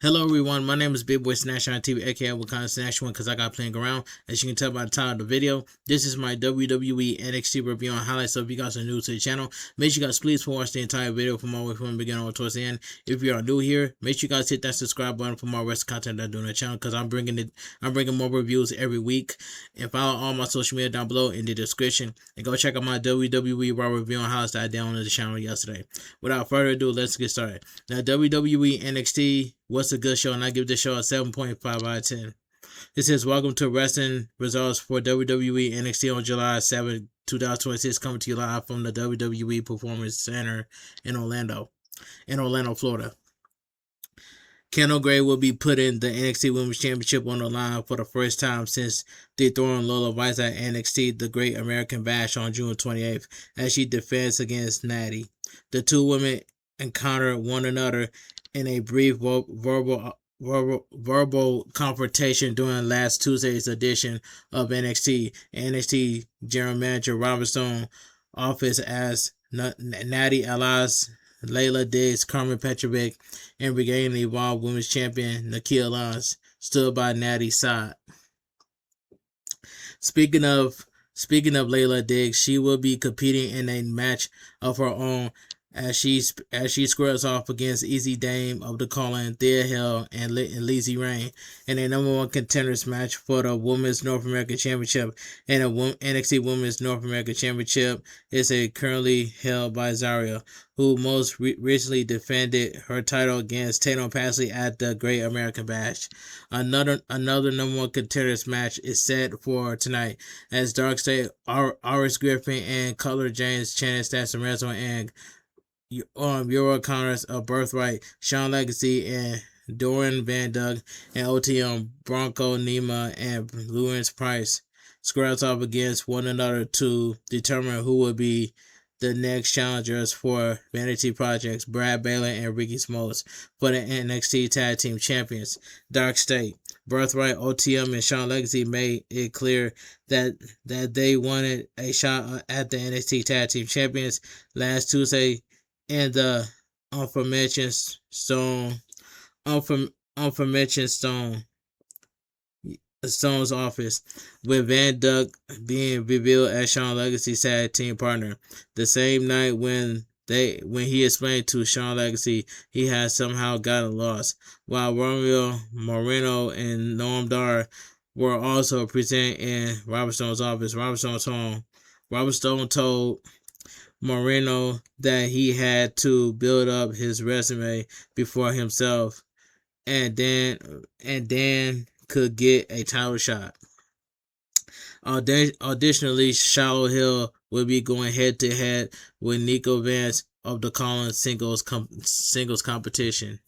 Hello everyone, my name is Big Boy Snatch on TV, aka Wakanda Snatch One, because I got playing around. As you can tell by the title of the video, this is my WWE NXT review and highlights. So if you guys are new to the channel, make sure you guys please watch the entire video from all the way from the beginning all towards the end. If you are new here, make sure you guys hit that subscribe button for more rest content that I do on the channel, because I'm bringing more reviews every week. And follow all my social media down below in the description, and go check out my WWE Raw review and highlights that I did on the channel yesterday. Without further ado, let's get started. Now, WWE NXT was a good show, and I give this show a 7.5 out of 10. This says, welcome to wrestling results for WWE NXT on July 7, 2026, coming to you live from the WWE Performance Center in Orlando, Florida. Kendall Gray will be putting the NXT Women's Championship on the line for the first time since dethroning Lola Vice at NXT The Great American Bash on June 28th as she defends against Natty. The two women encounter one another in a brief verbal confrontation during last Tuesday's edition of NXT. NXT General Manager Robert Stone office as Natty allies Layla Diggs, Carmen Petrovic, and regaining the Evolved Women's Champion Nikia Lyons stood by Natty's side. Speaking of Layla Diggs, she will be competing in a match of her own as she squares off against Easy Dame of the Calling, Thea Hill, and Lizzie Rain in a #1 contenders match for the Women's North American Championship. And the NXT Women's North American Championship is currently held by Zarya, who most recently defended her title against Tatum Pasley at the Great American Bash. Another #1 contenders match is set for tonight as Darkseid, Iris Griffin, and Cutler James, Shannon Stassen and Euro Connors of Birthright, Sean Legacy, and Doran Van Dug, and OTM Bronco Nima and Lawrence Price squares off against one another to determine who will be the next challengers for Vanity Projects, Brad Baylor and Ricky Smalls, for the NXT Tag Team Champions. Dark State, Birthright, OTM, and Sean Legacy made it clear that they wanted a shot at the NXT Tag Team Champions last Tuesday in the aforementioned Stone's office, with Van Duck being revealed as Sean Legacy's tag team partner. The same night when he explained to Sean Legacy he had somehow gotten lost, while Romeo Moreno and Noam Dar were also present in Robert Stone's office. Robert Stone told Moreno that he had to build up his resume before himself and then could get a title shot. Additionally, Shallow Hill will be going head to head with Nico Vance of the Collins singles competition.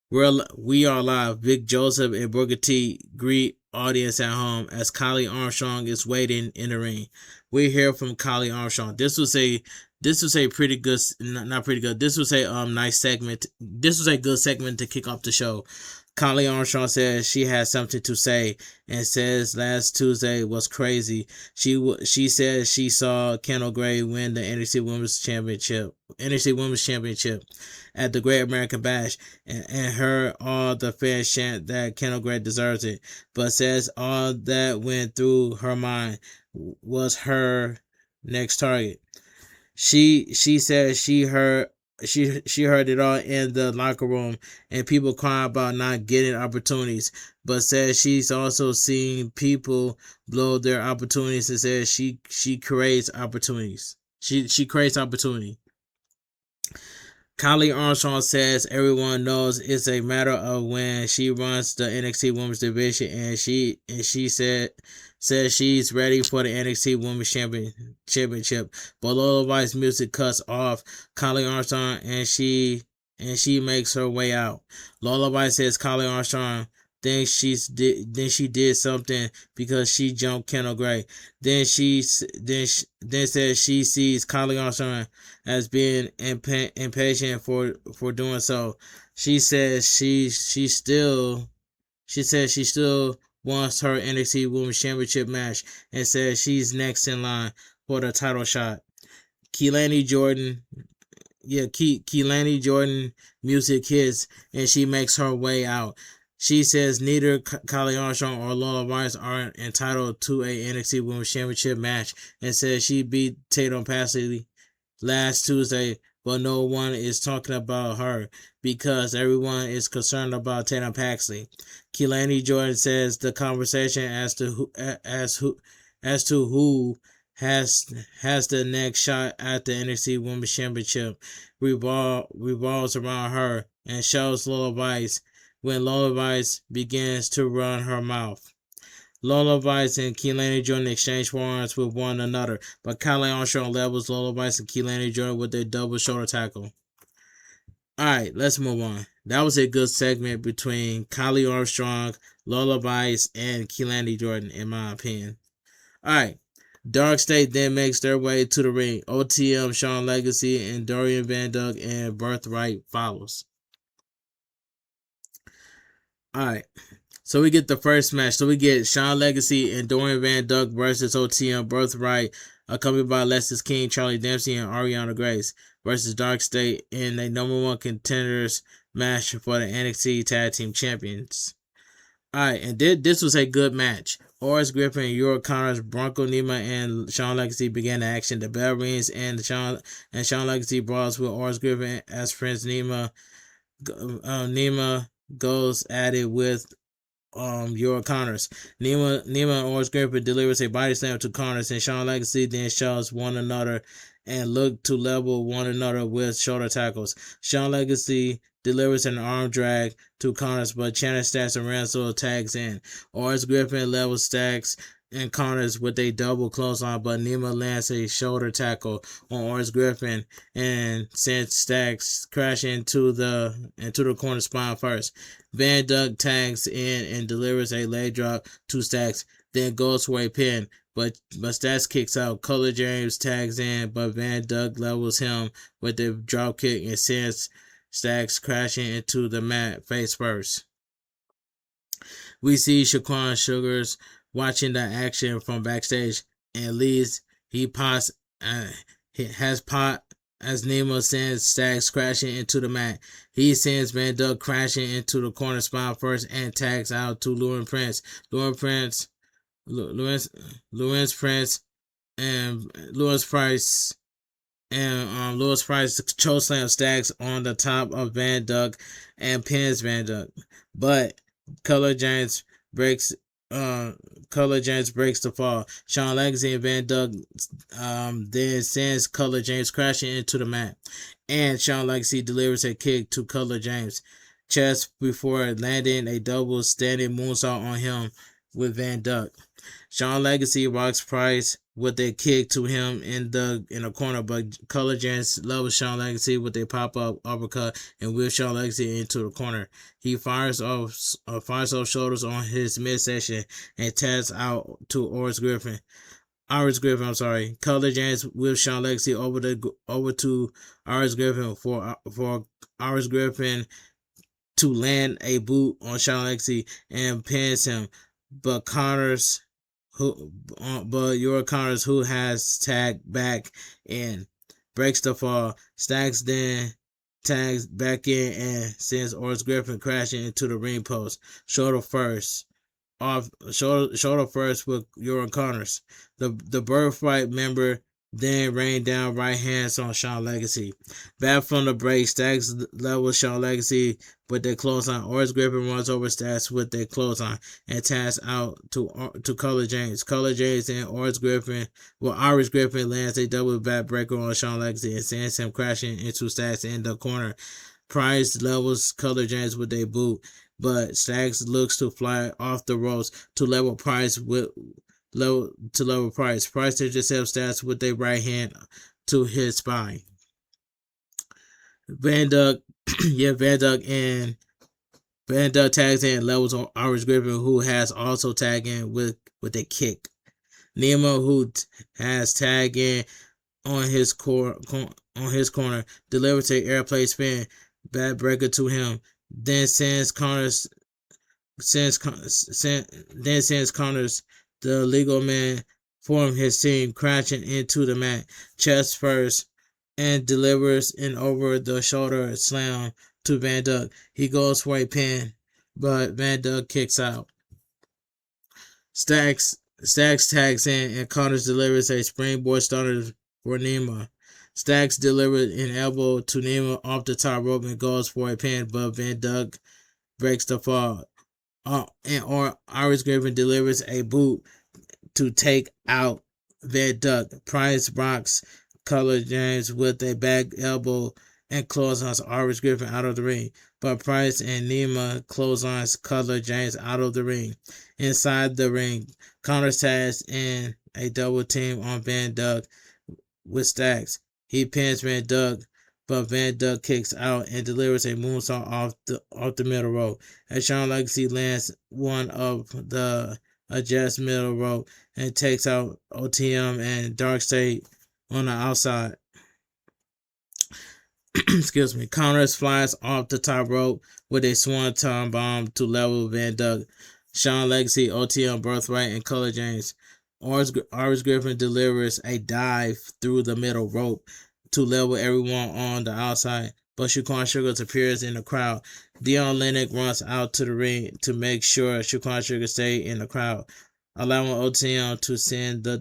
We are live. Vic Joseph and Booker T greet audience at home as Kylie Armstrong is waiting in the ring. We hear from Kylie Armstrong. This was a pretty good, not pretty good. This was a nice segment. This was a good segment to kick off the show. Kylie Armstrong says she has something to say and says last Tuesday was crazy. She said she saw Kendall Gray win the NXT Women's Championship at the Great American Bash and heard all the fans chant that Kendall Gray deserves it, but says all that went through her mind was her next target. She said she heard it all in the locker room and people crying about not getting opportunities, but says she's also seen people blow their opportunities and says she creates opportunities. She creates opportunity. Kylie Armstrong says everyone knows it's a matter of when she runs the NXT Women's Division, and she says she's ready for the NXT Women's Championship. But Lola Vice music cuts off Kylie Armstrong, and she makes her way out. Lola Vice says Kylie Armstrong thinks she did something because she jumped Kendall Gray. Then says she sees Kylie Armstrong as being impatient for doing so. She says she still wants her NXT Women's Championship match and says she's next in line for the title shot. Keilani Jordan Keelani Jordan music hits, and she makes her way out. She says neither Kylie Armstrong or Lola Rice are entitled to a NXT Women's Championship match, and says she beat Tatum Paxley last Tuesday, but no one is talking about her because everyone is concerned about Tatum Paxley. Keelani Jordan says the conversation as to who has the next shot at the NXT Women's Championship revolves around her and shows Lola Vice when Lola Vice begins to run her mouth. Lola Vice and Keelani Jordan exchange forearms with one another, but Kylie Armstrong levels Lola Vice and Keelani Jordan with a double shoulder tackle. Alright, let's move on. That was a good segment between Kylie Armstrong, Lola Vice, and Keelani Jordan, in my opinion. Alright, Dark State then makes their way to the ring. OTM, Shawn Legacy, and Dorian Van Dug and Birthright follows. Alright, so we get the first match. So we get Shawn Legacy and Dorian Van Dug versus OTM Birthright, accompanied by Alexis King, Charlie Dempsey, and Ariana Grace versus Dark State in a number one contenders match for the NXT Tag Team Champions. Alright, and this was a good match. Oris Griffin, Yuri Connors, Bronco Nima, and Shawn Legacy began the action. The bell rings and Shawn Legacy brawls with Oris Griffin as friends. Nima goes at it with Yuri Connors. Nima and Oris Griffin delivers a body slam to Connors, and Shawn Legacy then shoves one another and look to level one another with shoulder tackles. Shawn Legacy delivers an arm drag to Connors, but Channing Stacks and Ransom tags in. Oris Griffin levels Stacks and Connors with a double clothesline, but Nima lands a shoulder tackle on Oris Griffin and sends Stacks crashing into the corner spine first. Van Dug tags in and delivers a leg drop to Stacks, then goes for a pin, but Stacks kicks out. Color James tags in, but Van Dug levels him with a drop kick and sends Stacks crashing into the mat face first. We see Shaquan Sugars watching the action from backstage and leads. He has pot as Nemo sends Stacks crashing into the mat. He sends Van Dug crashing into the corner spine first and tags out to Lewin Prince. Lewis Prince and Lewis Price chokeslam Stacks on the top of Van Dug and pins Van Dug, but Color James breaks the fall. Shawn Legacy and Van Dug then sends Color James crashing into the mat, and Shawn Legacy delivers a kick to Color James chest before landing a double standing moonsault on him with Van Dug. Shawn Legacy rocks Price with a kick to him in the corner, but Color James levels Shawn Legacy with a pop-up uppercut and whips Shawn Legacy into the corner. He fires off shoulders on his midsection and taps out to Oris Griffin. Color James whips Shawn Legacy over to Oris Griffin for Oris Griffin to land a boot on Shawn Legacy and pins him, but Yuri Connors, who has tagged back in, breaks the fall. Stacks then tags back in and sends Oris Griffin crashing into the ring post. Shoulder first with Yuri Connors. The Birthright member then rained down right hands on Shawn Legacy. Back from the break, Stacks levels Shawn Legacy with their clothesline. Oris Griffin runs over Stacks with their clothesline and taps out to Color James. Color James and Oris Griffin lands a double backbreaker on Shawn Legacy and sends him crashing into Stacks in the corner. Price levels Color James with a boot, but Stacks looks to fly off the ropes to level Price with Price. Price intercepts Stacks with a right hand to his spine. Van Dug tags in and levels on Oris Griffin, who has also tagged in with a kick. Nemo, who has tagged in on his corner, delivers an airplane spin backbreaker to him. Then sends Connors the legal man from his team crashing into the mat chest first and delivers an over-the-shoulder slam to Van Duk. He goes for a pin, but Van Duk kicks out. Stacks tags in, and Connors delivers a springboard starter for Nima. Stacks delivers an elbow to Nima off the top rope and goes for a pin, but Van Duk breaks the fall. And Irish Griffin delivers a boot to take out Van Duk. Price rocks Color James with a back elbow and clotheslines Irish Griffin out of the ring, but Price and Nima clotheslines Color James out of the ring. Inside the ring, Connor tags in a double team on Van Duk with Stacks. He pins Van Duk, but Van Duk kicks out and delivers a moonsault off the middle rope. As Shawn Legacy lands one of the adjust middle rope and takes out OTM and Darkseid on the outside. Excuse me. Connors flies off the top rope with a swanton bomb to level Van Duk. Shawn Legacy, OTM, Birthright, and Color James. Irish Griffin delivers a dive through the middle rope to level everyone on the outside, but Shaquan Sugar appears in the crowd. Dion Lennox runs out to the ring to make sure Shaquan Sugar stays in the crowd, allowing OTM to send the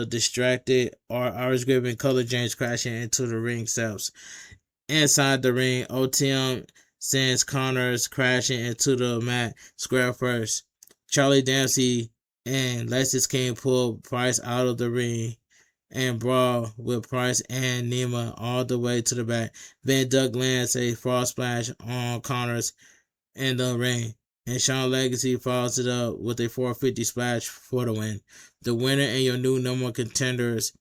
distracted Irish Griffin Color James crashing into the ring steps. Inside the ring, OTM sends Connors crashing into the mat square first. Charlie Dempsey and Lexis King pull Price out of the ring and brawl with Price and Nima all the way to the back. Van Duk lands a frog splash on Connors in the ring, and Shawn Legacy follows it up with a 450 splash for the win. The winner and your new number one contenders,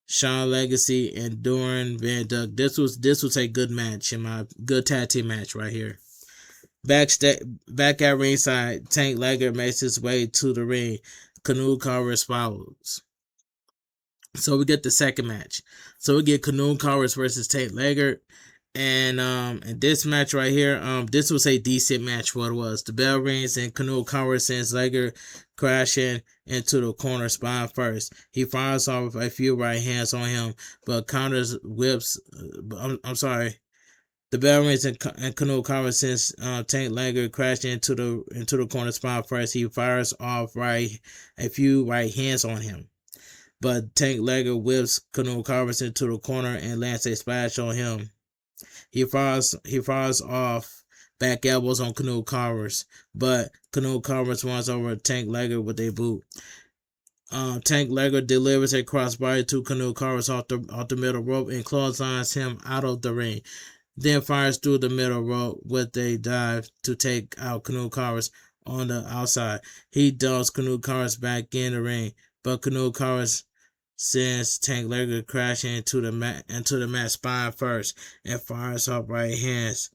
Shawn Legacy and Doran Van Duk. This was a good match, good tag team match right here. Back at ringside, Tank Liger makes his way to the ring. Canoe Carvers follows. So we get the second match. So we get Canoe Carvers versus Tank Liger. And this match right here, this was a decent match for what it was. The bell rings and Canoe Carvers sends Liger crashing into the corner spine first. He fires off a few right hands on him, but counters whips. The bell rings and Canoe Carvers sends Tank Liger crashing into the corner spine first. He fires off a few right hands on him, but Tank Liger whips Canoe Carvers into the corner and lands a splash on him. He fires off back elbows on Canoe Carvers, but Canoe Carvers runs over Tank Liger with a boot. Tank Liger delivers a crossbody to Canoe Carvers off the middle rope and clotheslines him out of the ring. Then fires through the middle rope with a dive to take out Canoe Carvers on the outside. He dumps Canoe Carvers back in the ring, but Canoe Carvers sends Tank Liger crashing into the mat spine first and fires off right hands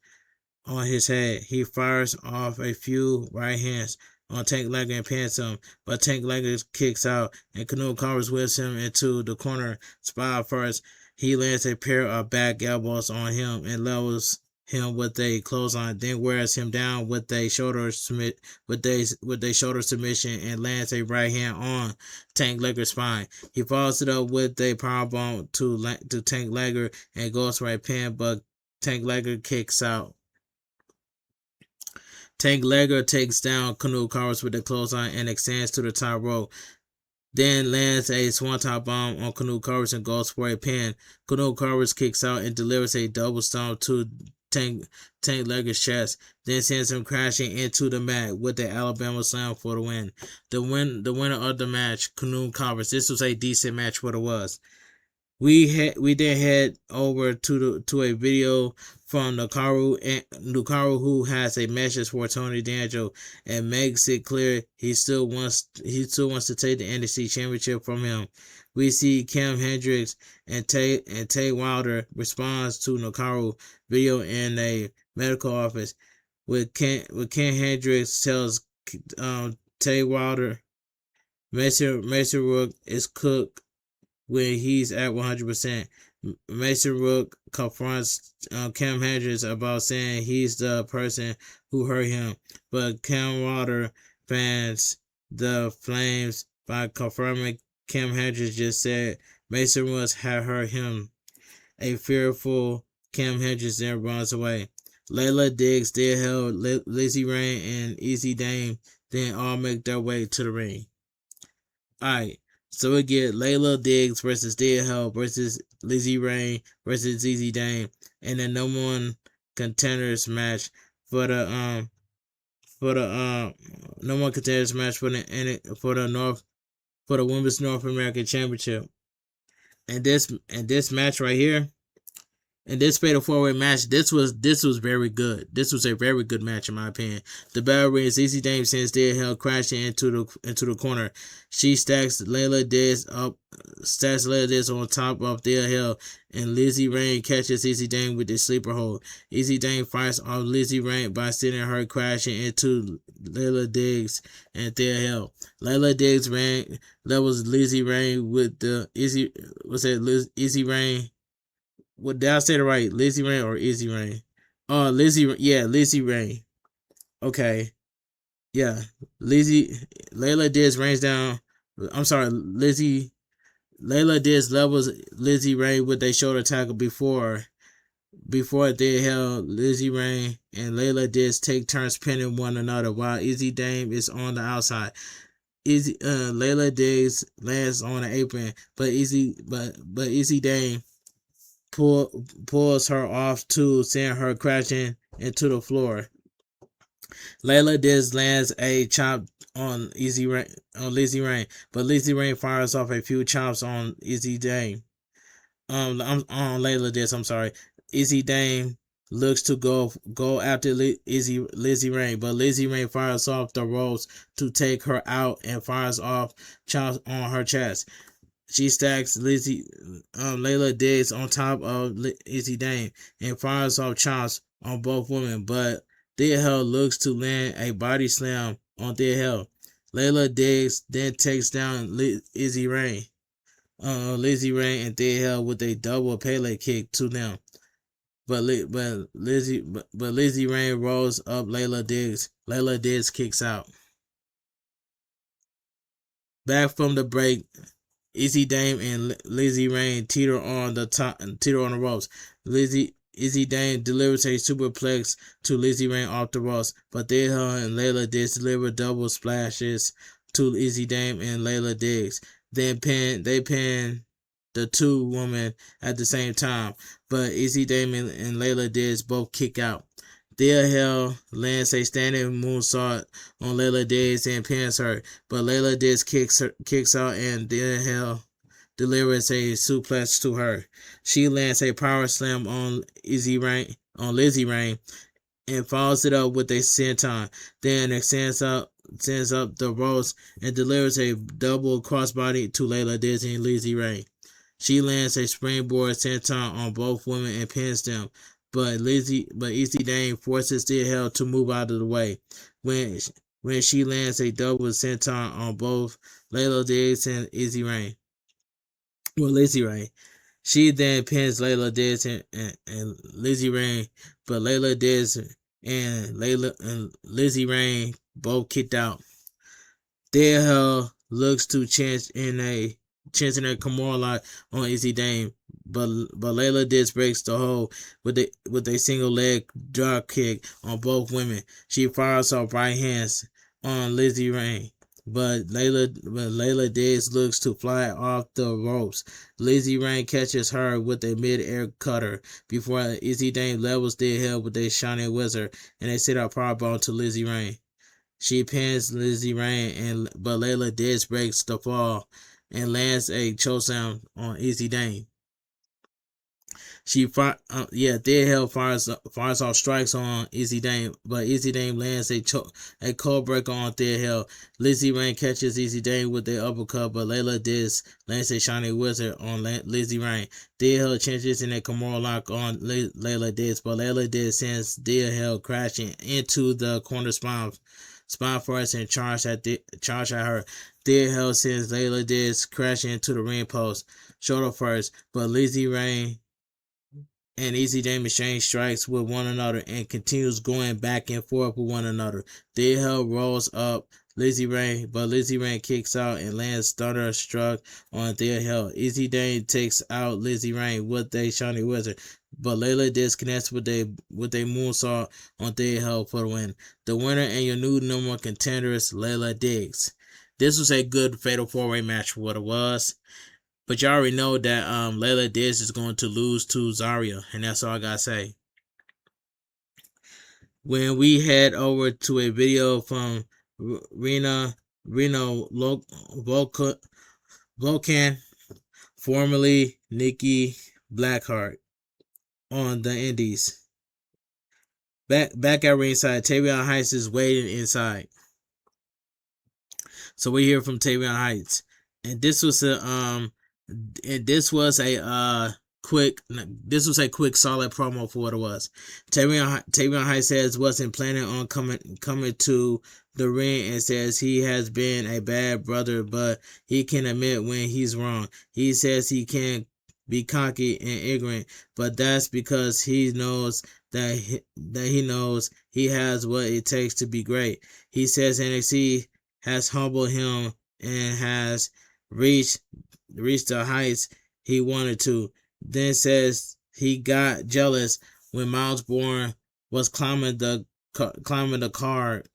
on his head. He fires off a few right hands on Tank Liger and pins him, but Tank Liger kicks out and Canoe Carvers whips him into the corner spine first. He lands a pair of back elbows on him and levels him with a clothesline, then wears him down with a shoulder submission and lands a right hand on Tank Liger's spine. He follows it up with a powerbomb to Tank Liger and goes for a pin, but Tank Liger kicks out. Tank Liger takes down Canoe Carvers with a clothesline and extends to the top rope. Then lands a swanton bomb on Canoe Carvers and goes for a pin. Canoe Carvers kicks out and delivers a double stomp to Tank Liger's chest. Then sends him crashing into the mat with the Alabama Slam for the win. The winner of the match, Canoe Carvers. This was a decent match. What it was. We then head over to a video from Nukaru, who has a message for Tony D'Angelo and makes it clear he still wants to take the NXT Championship from him. We see Cam Hendricks and Tay Wilder responds to Nukaru video in a medical office. With Ken Hendricks tells Tay Wilder Mason Rook is cooked when he's at 100%. Mason Rook confronts Cam Hendricks about saying he's the person who hurt him, but Cam Wilder fans the flames by confirming Cam Hendricks just said Mason Woods had him a fearful Cam Hendricks then runs away. Layla Diggs did held Lizzie Rain and Easy Dame then all make their way to the ring. Alright, so we get Layla Diggs versus Dead Hell versus Lizzie Rain versus Easy Dame and the number one contenders match for the number one contenders match for the Women's North American Championship. And this match right here, and this fatal four-way match, this was very good. This was a very good match in my opinion. The bell rings. Easy Dame sends Dead Hell crashing into the corner. She stacks Layla Diggs on top of Dead Hell, and Lizzie Rain catches Easy Dame with the sleeper hold. Easy Dame fights off Lizzie Rain by sending her crashing into Layla Diggs and Dead Hell. Layla Diggs levels Lizzie Rain with the Easy Rain. What did I say it right? Lizzie Rain or Easy Rain? Lizzie Rain. Okay. Yeah. Layla Diz rains down. I'm sorry, Layla Diz levels Lizzie Rain with a shoulder tackle before they held Lizzie Rain and Layla Diz take turns pinning one another while Easy Dame is on the outside. Layla Diggs lands on the apron, but Easy Dame pulls her off to send her crashing into the floor. Layla Diz lands a chop on Lizzie Rain, but Lizzie Rain fires off a few chops on Easy Dame. I'm on Layla Diz. I'm sorry. Easy Dame looks to go after Lizzie Rain, but Lizzie Rain fires off the ropes to take her out and fires off chops on her chest. She stacks Layla Diggs on top of Easy Dame and fires off chops on both women, but Dead Hell looks to land a body slam on Dead Hell. Layla Diggs then takes down Lizzie Rain and Dead Hell with a double Pele kick to them. But Lizzie Rain rolls up Layla Diggs. Layla Diggs kicks out. Back from the break, Easy Dame and Lizzie Rain teeter on the ropes. Easy Dame delivers a superplex to Lizzie Rain off the ropes, but Dead Hell and Layla Diggs deliver double splashes to Easy Dame and Layla Diggs. Then they pin the two women at the same time, but Easy Dame and Layla Diggs both kick out. Dead Hell lands a standing moonsault on Layla Diggs and pins her, but Layla Diggs kicks out and Dead Hell delivers a suplex to her. She lands a power slam on Lizzie Rain, and follows it up with a senton. Then sends up the ropes and delivers a double crossbody to Layla Diggs and Lizzie Rain. She lands a springboard senton on both women and pins them, but Easy Dame forces Dead Hell to move out of the way. When she lands a double senton on both Layla Diggs and Lizzie Rain. She then pins Layla Diggs and Lizzie Rain, but Layla Diggs and Lizzie Rain both kicked out. Dead Hell looks to chance in a Kimura lock on Easy Dame, but Layla Diggs breaks the hold with a single leg drop kick on both women. She fires off right hands on Lizzie Rain, but Layla Diggs looks to fly off the ropes. Lizzie Rain catches her with a mid-air cutter before Easy Dame levels Dead Hell with a shining wizard and a sit-out powerbomb to Lizzie Rain. She pins Lizzie Rain, but Layla Diggs breaks the fall and lands a chokeslam on Easy Dame. Dead Hell fires off strikes on Easy Dame, but Easy Dame lands a cold breaker on Dead Hell. Lizzie Rain catches Easy Dame with the uppercut, but Layla Diggs lands a shining wizard on Lizzie Rain. Dead Hell changes in a Kimura lock on Layla Diggs, but Layla Diggs sends Dead Hell crashing into the corner spine first and charge at her. Dead Hell sends Layla Diggs crashing into the ring post, shoulder first, but Lizzie Rain and Easy Dame exchange strikes with one another and continues going back and forth with one another. Dead Hell rolls up Lizzie Rain, but Lizzie Rain kicks out and lands Thunderstruck on Dead Hell. Easy Dame takes out Lizzie Rain with a Shiny Wizard, but Layla disconnects with a moonsault on Dead Hell for the win. The winner and your new number one contender is Layla Diggs. This was a good Fatal 4-Way match for what it was. But you already know that Layla Diggs is going to lose to Zarya, and that's all I gotta say. When we head over to a video from Reina Volcan, formerly Nikki Blackheart, on the Indies. Back at ringside, Tavion Heights is waiting inside. So we hear from Tavion Heights, and this was a quick solid promo for what it was. Tavion Heights says wasn't planning on coming to the ring and says he has been a bad brother, but he can admit when he's wrong. He says he can't be cocky and ignorant, but that's because he knows that he has what it takes to be great. He says NXT has humbled him and has reached the heights he wanted to. Then says he got jealous when Miles Bourne was climbing the card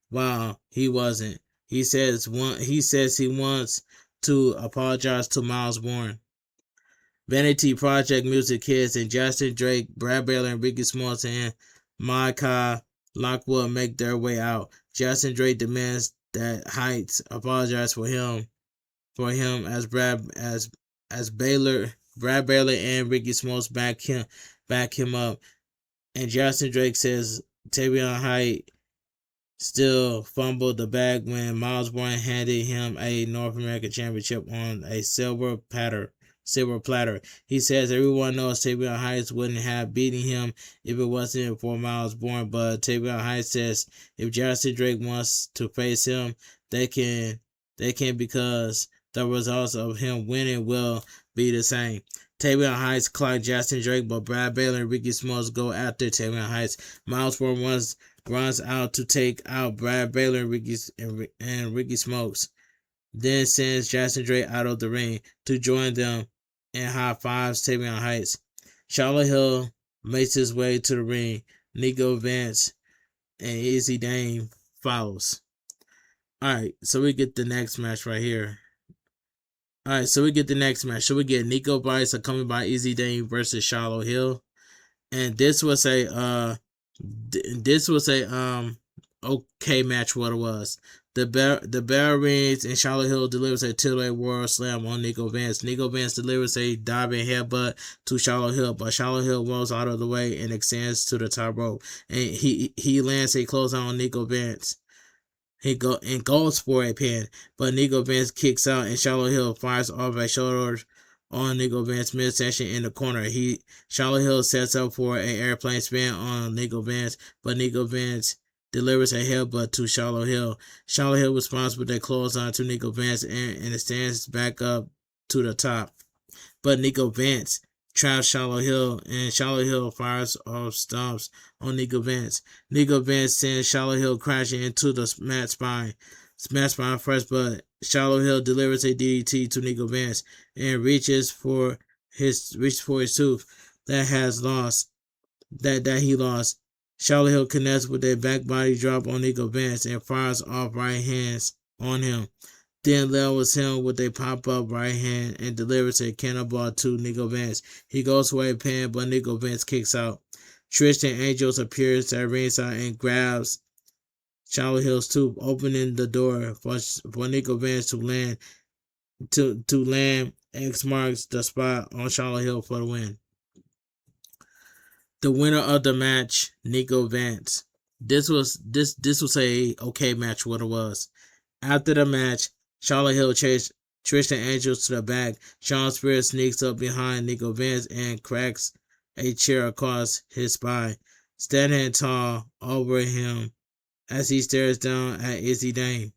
while he wasn't. He says he wants to apologize to Miles Bourne. Vanity Project Music Kids and Justin Drake, Brad Baylor, and Ricky Smalls and Micah Lockwood make their way out. Justin Drake demands that Heights apologize for him as Brad Baylor and Ricky Smalls back him up. And Justin Drake says Tavion Heights still fumbled the bag when Miles Bourne handed him a North American Championship on a silver platter. He says everyone knows Tavion Heights wouldn't have beaten him if it wasn't for Miles Bourne, but Tavion Heights says if Justin Drake wants to face him, they can because the results of him winning will be the same. Tavion Heights clock Justin Drake, but Brad Baylor and Ricky Smalls go after Tavion Heights. Miles Bourne runs out to take out Brad Baylor and Ricky Smokes, then sends Justin Drake out of the ring to join them and high fives Tavion Heights. Charlotte Hill makes his way to the ring. Nico Vance and Izzy Dame follows. Alright, so we get the next match right here. Alright, so we get the next match. So we get Nico Bryce coming by Izzy Dame versus Charlotte Hill. And this was a okay match what it was. The bell rings and Charlotte Hill delivers a Tilray World Slam on Nico Vance. Nico Vance delivers a diving headbutt to Charlotte Hill, but Charlotte Hill rolls out of the way and extends to the top rope. And he lands a clothesline on Nico Vance. He goes for a pin, but Nico Vance kicks out and Charlotte Hill fires off a shoulder on Nico Vance midsection in the corner. Charlotte Hill sets up for an airplane spin on Nico Vance, but Nico Vance delivers a headbutt to Charlotte Hill. Charlotte Hill responds with a clothesline to Nico Vance and stands back up to the top. But Nico Vance traps Charlotte Hill, and Charlotte Hill fires off stomps on Nico Vance. Nico Vance sends Charlotte Hill crashing into the mat spine first, but Charlotte Hill delivers a DDT to Nico Vance and reaches for his tooth that he lost. Charlotte Hill connects with a back body drop on Nico Vance and fires off right hands on him. Then levels him with a pop-up right hand and delivers a cannonball to Nico Vance. He goes for a pin, but Nico Vance kicks out. Tristan Angels appears at ringside and grabs Charlotte Hill's tooth, opening the door for Nico Vance to land. X marks the spot on Charlotte Hill for the win. The winner of the match, Nico Vance. This was a okay match. What it was. After the match, Charlotte Hill chased Tristan Angels to the back. Sean Spears sneaks up behind Nico Vance and cracks a chair across his spine, standing tall over him as he stares down at Izzy Dame.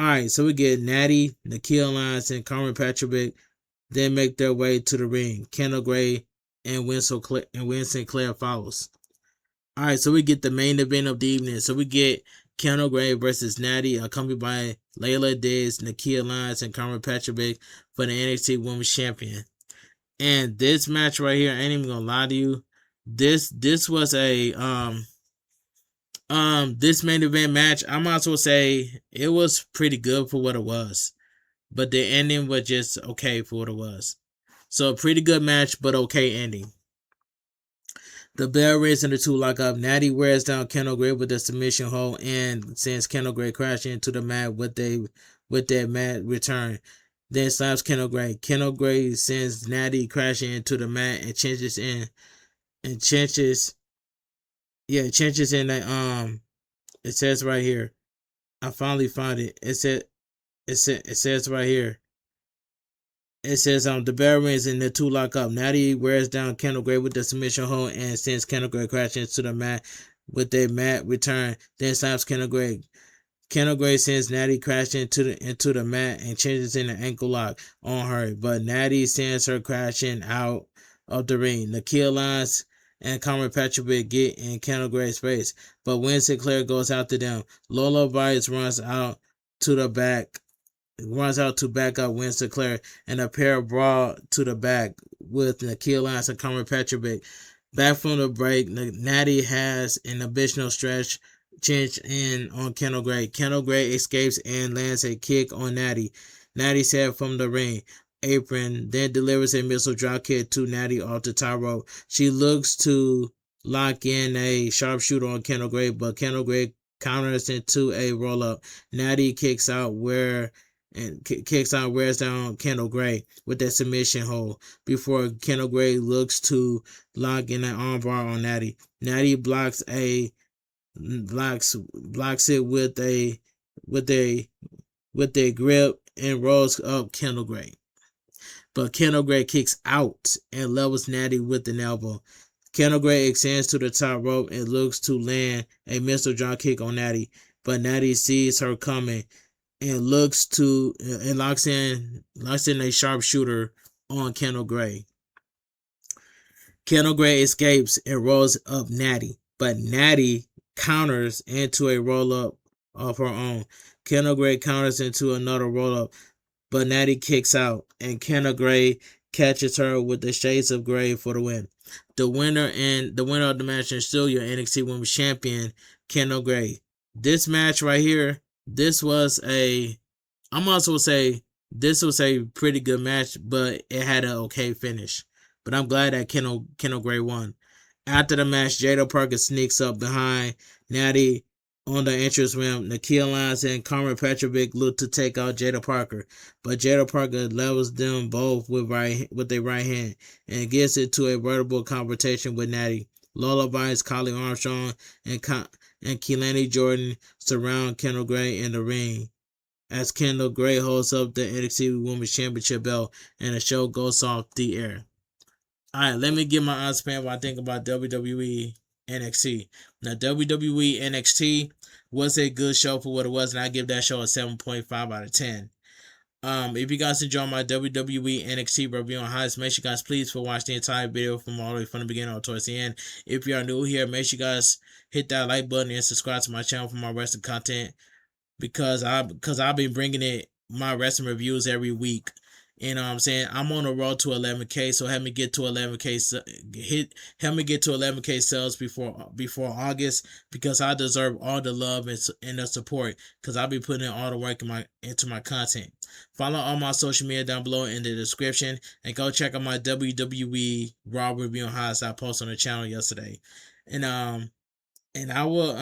Alright, so we get Natty, Nikhil Lyons, and Carmen Petrovic then make their way to the ring. Kendall Gray and Win Sinclair follows. All right, so we get the main event of the evening. So we get Kendall Gray versus Natty, accompanied by Layla Diggs, Nakia Lyons, and Carmen Petrovic for the NXT Women's Champion. And this match right here, I ain't even gonna lie to you. This was a this main event match, I might as well say it was pretty good for what it was. But the ending was just okay for what it was. So a pretty good match, but okay ending. The bell rings and the two lock up. Natty wears down Kendall Gray with a submission hold and sends Kendall Gray crashing into the mat with that mat return. Then slaps Kendall Gray. Kendall Gray sends Natty crashing into the mat and changes in the it says right here. I finally found it. It says right here. It says the bell rings and the two lock up. Natty wears down Kendall Gray with the submission hold and sends Kendall Gray crashing into the mat with a mat return. Then slaps Kendall Gray. Kendall Gray sends Natty crashing into the mat and changes in an ankle lock on her, but Natty sends her crashing out of the ring. Nakia Lyons and Carmen Petrovic get in Kendall Gray's face, but Win Sinclair goes after them. Lola Vice runs out to back up Win Sinclair, and a pair brawl to the back with Nakia Lyons and Carmen Petrovic. Back from the break, Natty has an additional stretch change in on Kendall Gray. Kendall Gray escapes and lands a kick on Natty. Natty's head from the ring apron, then delivers a missile drop kick to Natty off the top rope. She looks to lock in a sharpshooter on Kendall Gray, but Kendall Gray counters into a roll up. Natty kicks out wears down Kendall Gray with that submission hold before Kendall Gray looks to lock in an armbar on Natty. Natty blocks it with a grip and rolls up Kendall Gray. But Kendall Gray kicks out and levels Natty with an elbow. Kendall Gray extends to the top rope and looks to land a missile drop kick on Natty, but Natty sees her coming and locks in a sharpshooter on Kendall Gray. Kendall Gray escapes and rolls up Natty, but Natty counters into a roll up of her own. Kendall Gray counters into another roll up, but Natty kicks out, and Kendall Gray catches her with the Shades of Gray for the win. The winner of the match is still your NXT Women's Champion, Kendall Gray. This match right here, this was a pretty good match, but it had an okay finish. But I'm glad that Kendall Gray won. After the match, Jada Parker sneaks up behind Natty on the entrance ramp. Nakia Lyons and Carmen Petrovic look to take out Jada Parker, but Jada Parker levels them both with their right hand and gets into a verbal confrontation with Natty. Lola Vice, Kylie Armstrong, and Keelani Jordan surround Kendall Gray in the ring as Kendall Gray holds up the NXT Women's Championship belt and the show goes off the air. Alright, let me give my honest opinion what I think about WWE NXT. Now, WWE NXT was a good show for what it was, and I give that show a 7.5 out of 10. If you guys enjoy my WWE NXT review on highlights, make sure you guys please watch the entire video from all the way from the beginning towards the end. If you are new here, make sure you guys hit that like button and subscribe to my channel for my wrestling content because I've been bringing my wrestling reviews every week. You know what I'm saying? I'm on the road to 11K, so help me get to 11K. Help me get to 11K sales before August, because I deserve all the love and the support, because I'll be putting in all the work into my content. Follow all my social media down below in the description, and go check out my WWE Raw review on highlights I posted on the channel yesterday. And I will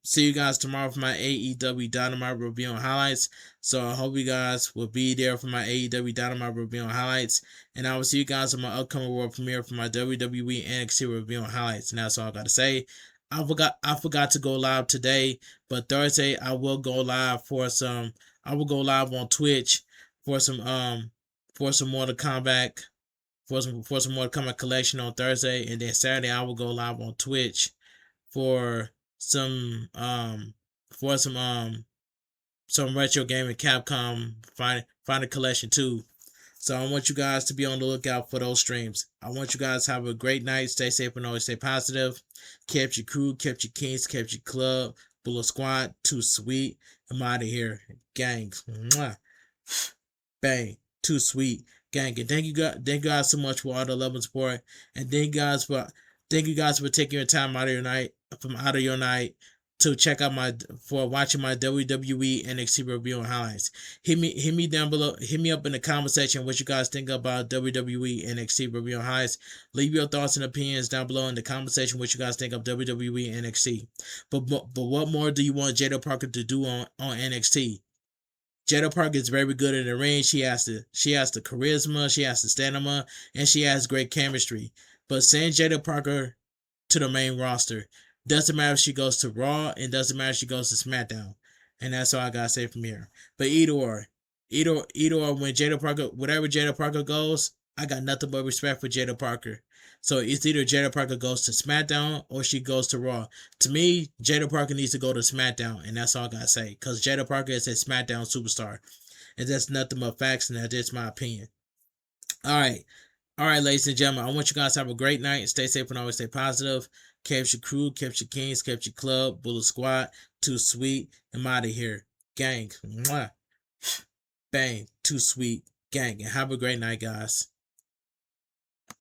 see you guys tomorrow for my AEW Dynamite review and highlights. So I hope you guys will be there for my AEW Dynamite review and highlights. And I will see you guys on my upcoming world premiere for my WWE NXT review and highlights. And that's all I gotta say. I forgot to go live today, but Thursday I will go live on Twitch for some Mortal Kombat for some Mortal Kombat collection on Thursday, and then Saturday I will go live on Twitch for some retro gaming Capcom Final Collection 2. So I want you guys to be on the lookout for those streams. I want you guys to have a great night. Stay safe and always stay positive. Kept your crew, kept your kings, kept your club. Bullet Squad, too sweet. I'm out of here. Gangs. Mwah. Bang. Too sweet. Gang. And thank you guys so much for all the love and support. And thank you guys for taking your time out of your night to check out for watching my WWE NXT review and highlights. Hit me down below. Hit me up in the comment section what you guys think about WWE NXT review and highlights. Leave your thoughts and opinions down below in the comment section what you guys think of WWE NXT. But what more do you want Jada Parker to do on NXT? Jada Parker is very good in the ring. She has the charisma, she has the stamina, and she has great chemistry. But send Jada Parker to the main roster. Doesn't matter if she goes to Raw, and doesn't matter if she goes to SmackDown. And that's all I gotta say from here. But either or, when Jada Parker, whatever Jada Parker goes, I got nothing but respect for Jada Parker. So it's either Jada Parker goes to SmackDown or she goes to Raw. To me, Jada Parker needs to go to SmackDown, and that's all I gotta say. Because Jada Parker is a SmackDown superstar. And that's nothing but facts, and that's just my opinion. All right, ladies and gentlemen, I want you guys to have a great night. Stay safe and always stay positive. Kept your crew, kept your kings, kept your club. Bullet Squad, too sweet. I'm out of here. Gang. Mwah. Bang. Too sweet. Gang. And have a great night, guys.